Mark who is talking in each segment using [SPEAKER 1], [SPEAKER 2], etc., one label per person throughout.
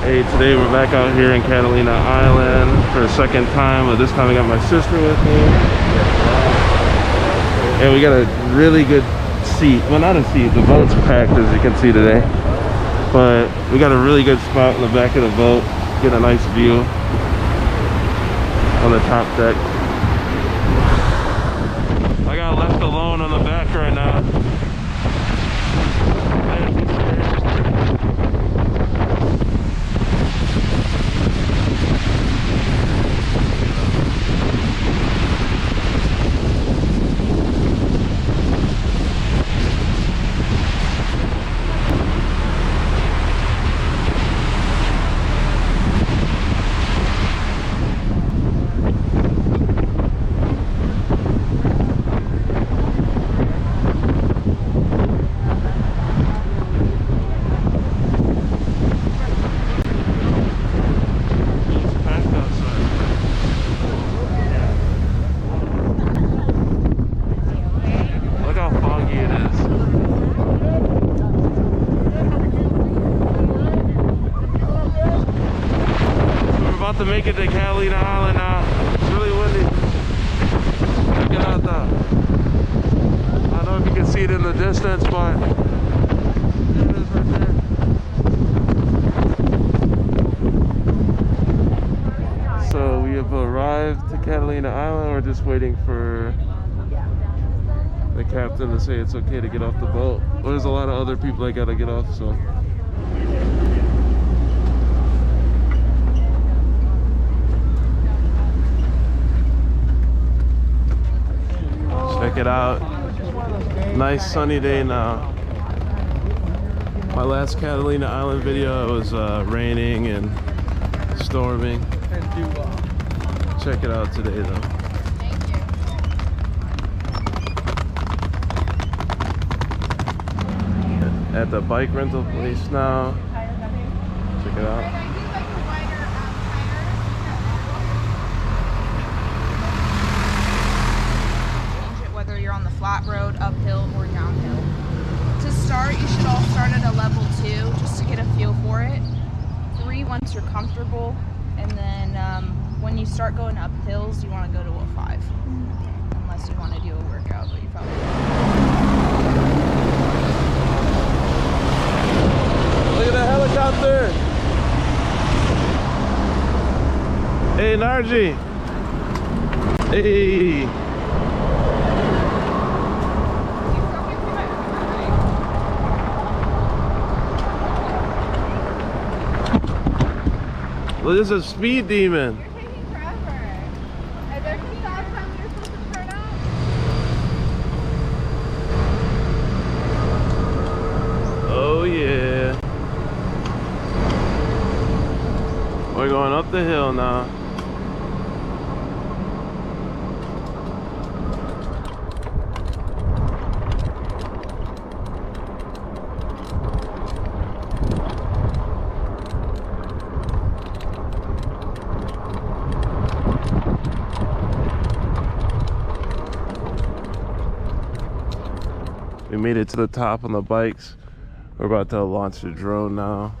[SPEAKER 1] Hey, today we're back out here in Catalina Island for the second time, but this time I got my sister with me. And we got a really good seat. Well, not a seat, the boat's packed as you can see today. But we got a really good spot in the back of the boat. Get a nice view on the top deck. I got left alone on the back right now. To make it to Catalina Island now. It's really windy. Check it out though. I don't know if you can see it in the distance, but there it is right there. So we have arrived to Catalina Island. We're just waiting for the captain to say it's okay to get off the boat. Well, there's a lot of other people that gotta get off, so. Check it out. Nice sunny day now. My last Catalina Island video, it was raining and storming. Check it out today though.
[SPEAKER 2] Thank you.
[SPEAKER 1] At the bike rental place now. Check it out.
[SPEAKER 2] On the flat road, uphill or downhill. To start, you should all start at a level 2 just to get a feel for it. 3 once you're comfortable, and then when you start going up hills, you want to go to a 5. Unless you want to do a workout, but you probably won't.
[SPEAKER 1] Look at the helicopter! Hey, Narji! Hey! Well, this is a speed demon.
[SPEAKER 2] You're taking forever. And there's a stop sign you're supposed to turn out.
[SPEAKER 1] Oh yeah. We're going up the hill now. We made it to the top on the bikes. We're about to launch the drone now.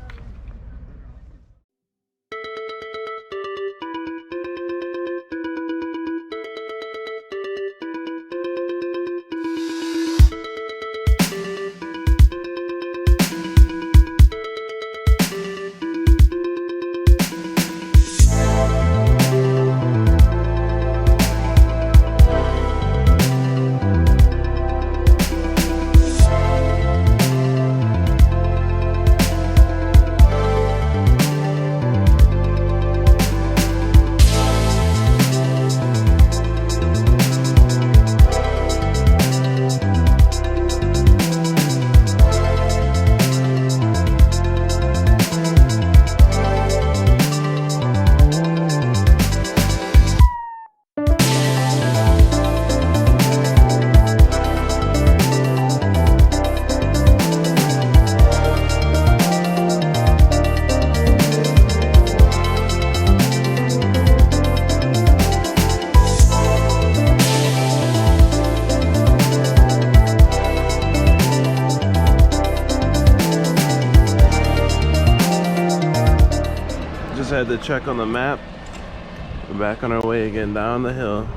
[SPEAKER 1] had to check on the map. We're back on our way again down the hill.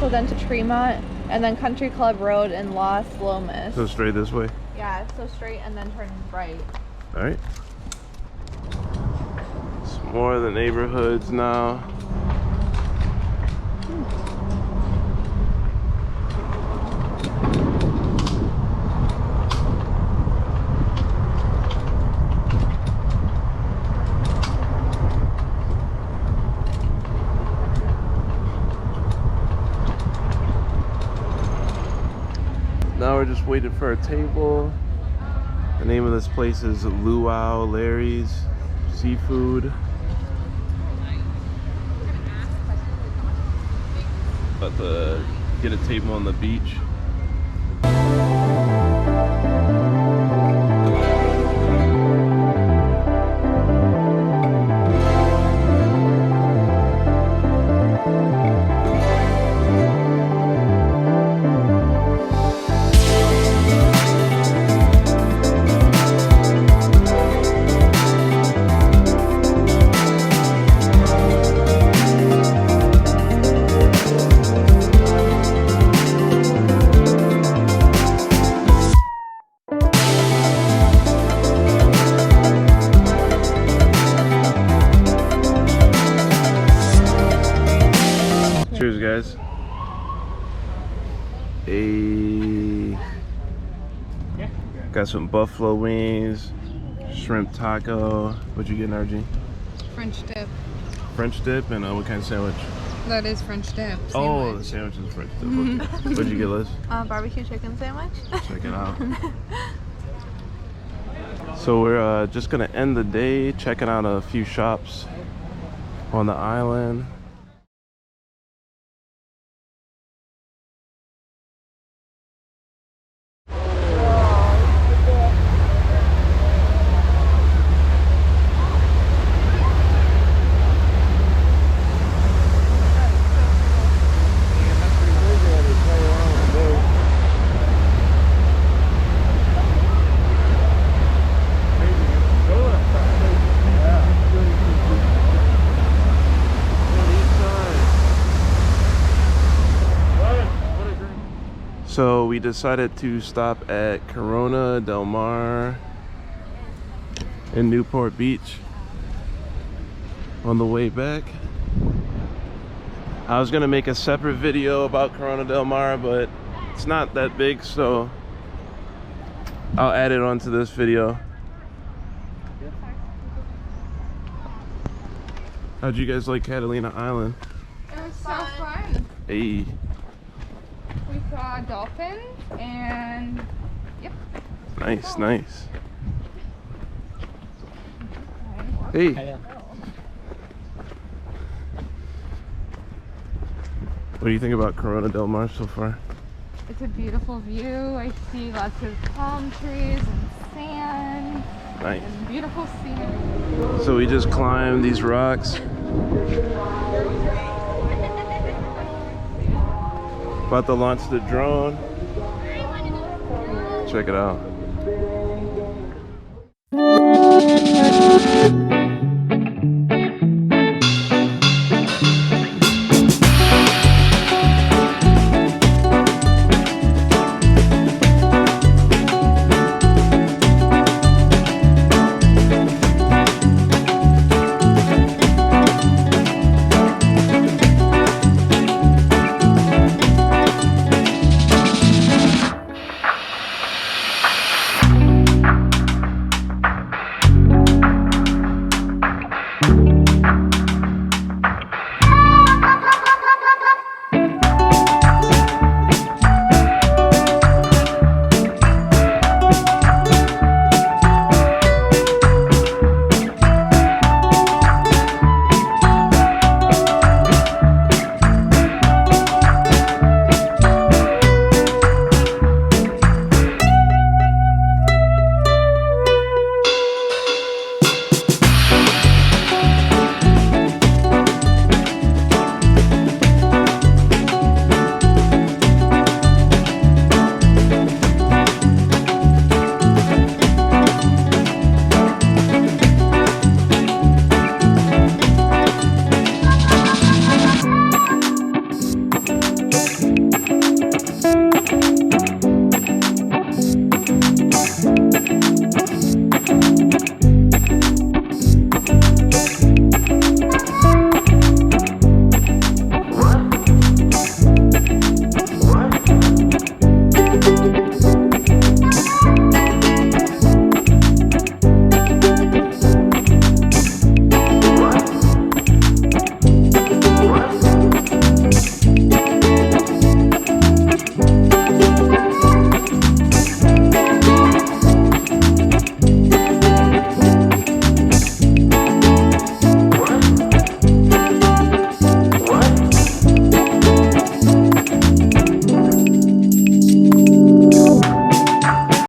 [SPEAKER 2] So then to Tremont, and then Country Club Road in Las Lomas.
[SPEAKER 1] So straight this way?
[SPEAKER 2] Yeah, so straight and then turn right.
[SPEAKER 1] All right. Some more of the neighborhoods now. Now we're just waiting for a table. The name of this place is Luau Larry's Seafood. About to get a table on the beach. Cheers, guys. Got some buffalo wings, shrimp taco. What'd you get, RG?
[SPEAKER 3] French dip.
[SPEAKER 1] French dip and what kind of sandwich?
[SPEAKER 3] That is French dip.
[SPEAKER 1] Oh, the sandwich is French dip. Okay. What'd you get, Liz?
[SPEAKER 2] Barbecue chicken sandwich.
[SPEAKER 1] Check it out. So we're just gonna end the day checking out a few shops on the island. So we decided to stop at Corona Del Mar in Newport Beach on the way back. I was gonna make a separate video about Corona Del Mar, but it's not that big, so I'll add it onto this video. How'd you guys like Catalina Island?
[SPEAKER 3] It was so fun.
[SPEAKER 1] Hey.
[SPEAKER 3] We saw dolphins and yep.
[SPEAKER 1] Nice, nice. Hey. What do you think about Corona Del Mar so far?
[SPEAKER 3] It's a beautiful view. I see lots of palm trees and sand.
[SPEAKER 1] Nice.
[SPEAKER 3] And beautiful scenery.
[SPEAKER 1] So we just climbed these rocks. About to launch the drone. Check it out.